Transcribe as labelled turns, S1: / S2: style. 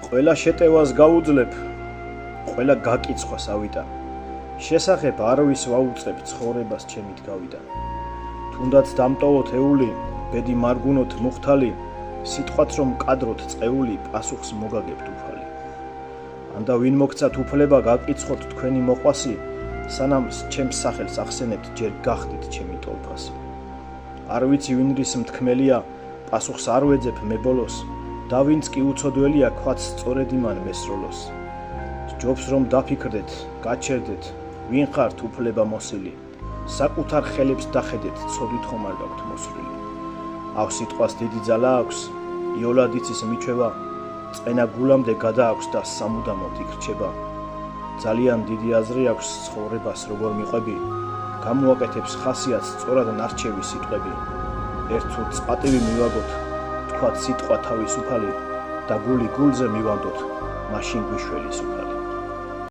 S1: ყველა შეტევას გაუძლებ, ყველა გაკიცხვას ავიტან. შესახებ არვის ვაუწყებ ცხოვრებას ჩემით გავიდან. თუნდაც დამტოვოთ ეული, ბედი მარგუნოთ მუხთალი, სიტყვაც რომ მკადროთ წეული, პასუხს მოგაგებთ უფალი. ანდა ვინ მოგცათ უფლება გაკიცხოთ თქვენი მოყვასი, სანამ ჩემს სახელს ახსენებთ, ჯერ გახდით ჩემი ტოლფასი. არ ვიცი ვინ რის მთქმელია, პასუხს არ ვეძებ მე ბოლოს, და ვინც კი უცოდველია, ქვაც სწორედ იმან მესროლოს. სჯობს რომ დაფიქრდეთ, გაჩერდეთ, ვინ ხართ უფლება მოსილი, საკუთარ ხელებს დახედეთ, ცოდვით ხომ არ გაქვთ მოსვლილი. აw სიტყვას დიდი ძალა აქვს, იოლად იცის მიჩვევა, წენა გულამდე გადააქვს და სამუდამოდ იქრჩება. ძალიან დიდი აზრი აქვს ცხოვრებას როგორ მიყვები, გამოაკეთებს ხასიათს სწორად ნარჩევი სიტყვები. ერთ წუთს პატივი მივაგოთ, თქვათ სიტყვა თავისუფალი და გული გულზე მივანდოთ, მაშინ გვიშველის უფალი.